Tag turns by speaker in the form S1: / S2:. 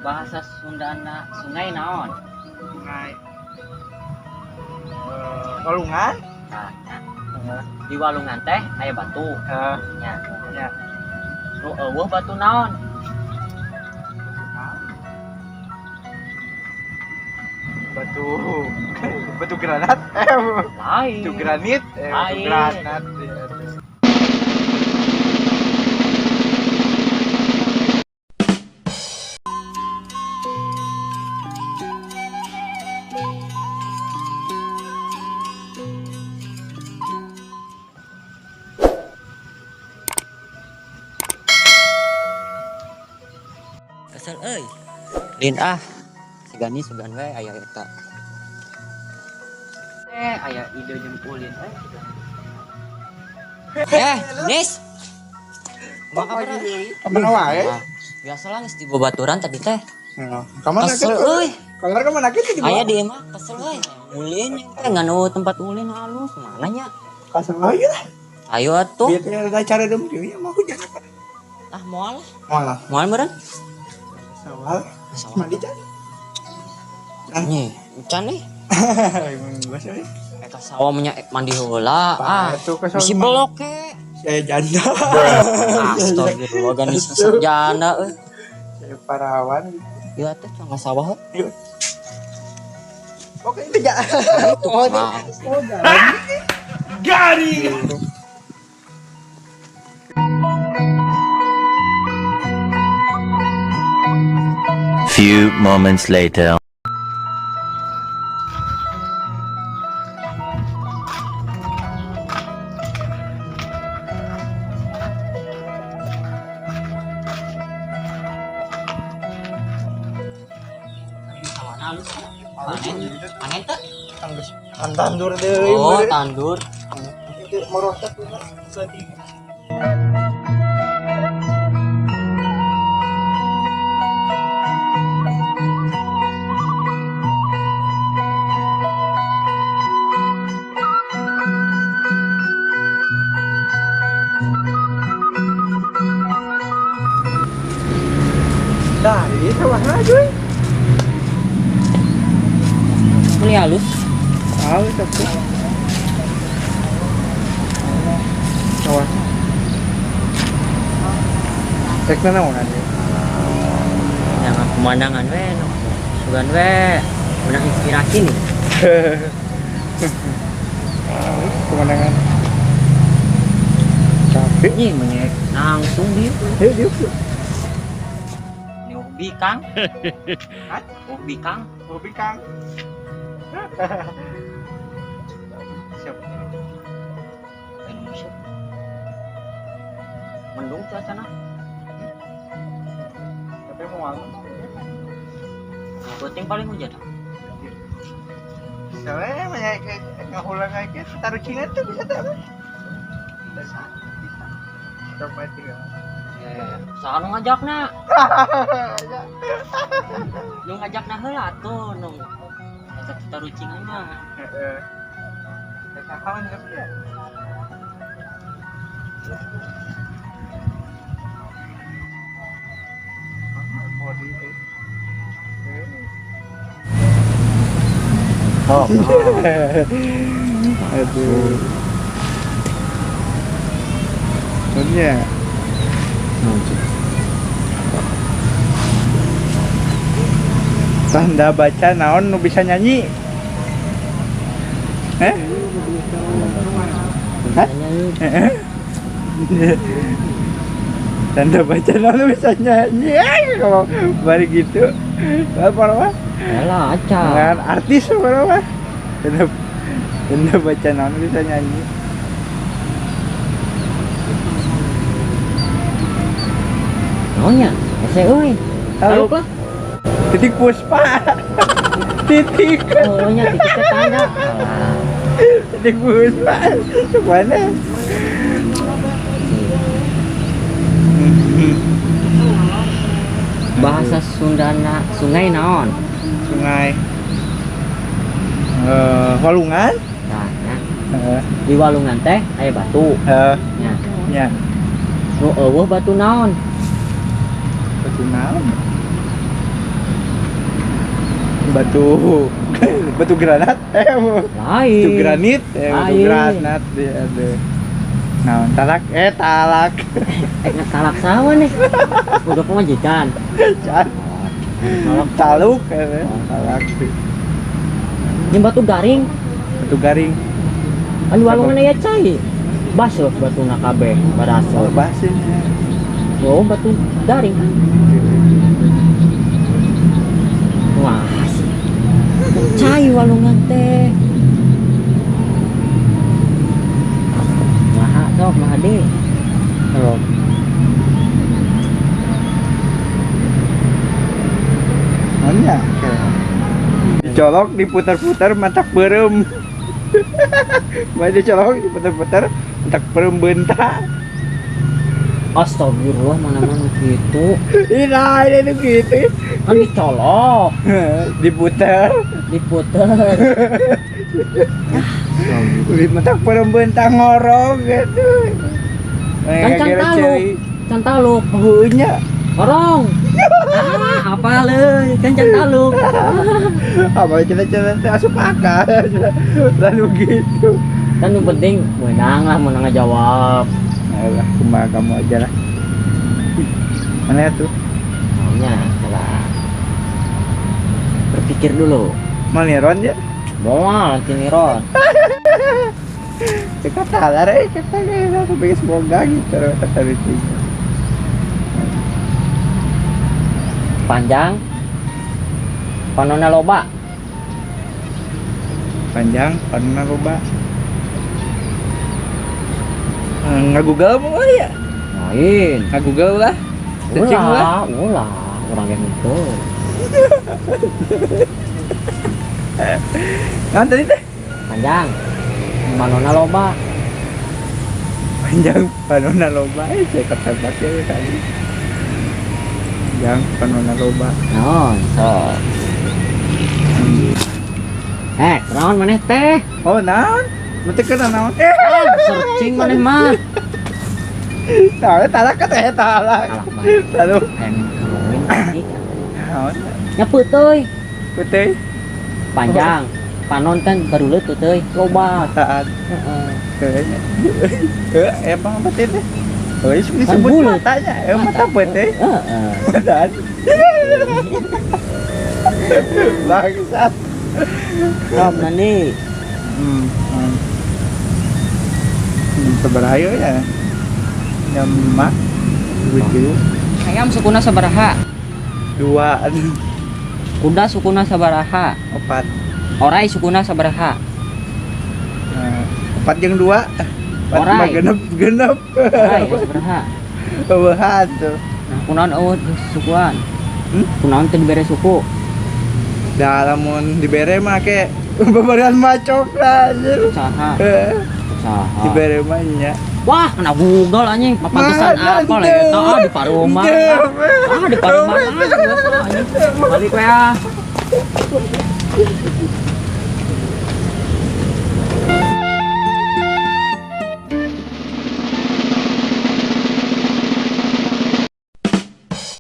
S1: Bahasa Sundana sungai naon?
S2: Sungai. Walungan.
S1: Nah, di walungan teh aya batu. Nya.
S2: Ya.
S1: Nu eueuh batu naon?
S2: Batu batu granat.
S1: Lain.
S2: Batu granit. Batu
S1: Lain.
S2: granat.
S1: Kesel euy. Lin ah. Segani sugan we aya eta. Aya ide jempulin Nis. Kumaha kabar?
S2: Kemana wae?
S1: Biasalah geus di babaturan tadi teh.
S2: Kamana
S1: Kesel euy.
S2: Kamar kemana kitu di bawah?
S1: Aya di mah kesel euy. Ulin teh nganu tempat ulin halus mana nya?
S2: Kasar aja lah.
S1: Ayo atuh.
S2: Biar teh ada cara demi dia mau aku jangan.
S1: Ah moal.
S2: Malah.
S1: Moal meureun?
S2: Sawal. Mandi can.
S1: Nih, can nih.
S2: Bahasa euy.
S1: Eta sawah mandi heula.
S2: Itu kesel.
S1: Bisi belok ke.
S2: Saya janda.
S1: Astagfirullah organisasi janda euy.
S2: Saya parawan.
S1: Ya atuh cangga sawah.
S2: Yuk. Oke, itu ya.
S1: Oh,
S2: garing.
S3: Few moments later.
S1: Panen teh?
S2: Tandur deui.
S1: Oh, tandur.
S2: Itu merosot lagi. Dah, itu warna cuy.
S1: Ini halus.
S2: Tahu tapi. Awas. Cek naon aja.
S1: Jangan pemandangan we, sugan we. Menang inspirasi nih.
S2: Pemandangan. Capek.
S1: Ini menyek langsung dia.
S2: Yuk.
S1: Ini ubi Kang.
S2: Hah?
S1: Ubi Kang.
S2: Hobi Kang. Siap.
S1: Indonesia. Mendung cuacana.
S2: Tapi mau malam.
S1: Penting paling hujan.
S2: Soalnya banyak ngahulang kayak gitu. Taruh cingan tuh bisa taruh. Bisa. Coba tinggal.
S1: Soal ngajakna. Lu ngajakna heula atuh nu. Ajak kita rucingan mah.
S2: Heeh. Kawan enggak ya? Oh. Aduh. Punya. Tanda baca naon nu bisa nyanyi? Hah? Tanda baca naon nu bisa nyanyi? Kalau bari gitu. Apa?
S1: Yalah aca.
S2: Dengan artis apa? Tanda baca naon bisa nyanyi?
S1: Naonnya? Ese euy.
S2: Tahu
S1: Tahu
S2: Titik Puspa. Titik.
S1: Oh nya titik tanda.
S2: Titik Puspa. Mana?
S1: Bahasa Sundana sungai naon?
S2: Sungai. Walungan.
S1: Nah, di walungan teh aya batu. Nya.
S2: Ya.
S1: Nu eueuh batu naon?
S2: Batu naon? batu batu granat batu
S1: Lain.
S2: granit batu
S1: Lain.
S2: granat dia ada. Nah, talak
S1: Talak sama nih. Udah pemajikan.
S2: Can. Taluk talak
S1: Ini batu garing.
S2: batu garing
S1: Anu walungan aya cai. Baso batu kabeh baraso.
S2: basin
S1: Oh, batu garing. Wah, cai walungan teh. Maha sok maha deh.
S2: oh. Mana? Dicolok diputar-putar matak berem. Mana dicolok diputar-putar matak berem bentak.
S1: Astagfirullah, mana-mana gitu.
S2: Ini gitu.
S1: Kan dicolok,
S2: Diputar.
S1: diputer.
S2: Di matak berem bentak ngorong gitu.
S1: Kan can taluk.
S2: Punya.
S1: Orong. Apa le? Kan can taluk.
S2: Apa cerita-cerita asup akal. Lalu gitu.
S1: Kan yang penting menang lah, menang jawab.
S2: Alah, kumaha kamu aja lah. Mana tuh?
S1: Maunya salah. Berpikir dulu.
S2: Maliron ya?
S1: Bawa nanti niron.
S2: Kata lah kata kayak aku pengen semoga gitu kata itu.
S1: Panjang. Panona loba.
S2: Panjang, panjang loba. Ngagugel mau ya?
S1: Main.
S2: Ngagugel lah. Searching lah.
S1: Ulah. Orang yang itu.
S2: Nah tadi teh
S1: Panjang. Panona loba.
S2: panjang panona loba saya kata pakai tadi. Panjang panona loba.
S1: Non, so. Naon maneh teh?
S2: Oh naon? Mesti kena naon?
S1: Searching maneh mah.
S2: Tahu talak kata ya talak.
S1: Alak banget.
S2: Lalu
S1: Ngomongin tadi.
S2: naon?
S1: Nyeput teuy.
S2: Putih.
S1: Panjang. Panon kan baru leuteut teuy, loba.
S2: Saat
S1: Heeh.
S2: kayaknya. Emang apa teh? Oh, disebut
S1: Kan bulat.
S2: matanya. Mata putih.
S1: Heeh.
S2: Dan bangsat.
S1: Rob nanti.
S2: Seberayo ya. Nyamak. Begitu.
S1: Ayam sukuna sabaraha?
S2: 2
S1: Kuda sukuna sabaraha?
S2: 4
S1: Orai sukuna sabaraha?
S2: 4 jeung 2
S1: Orai.
S2: genep
S1: Orai sabaraha?
S2: Eueuhan tuh.
S1: Nah, kunaon eueuh sukuan?
S2: Hmm?
S1: Kunaon teu dibere suku?
S2: Da lamun dibere mah ke babarian macok lah anjir.
S1: Saha? Saha?
S2: Dibere mah nya.
S1: Wah, kena Google anjing, papantesan apa lah eta di paroma. Di paroma. Balik we ah.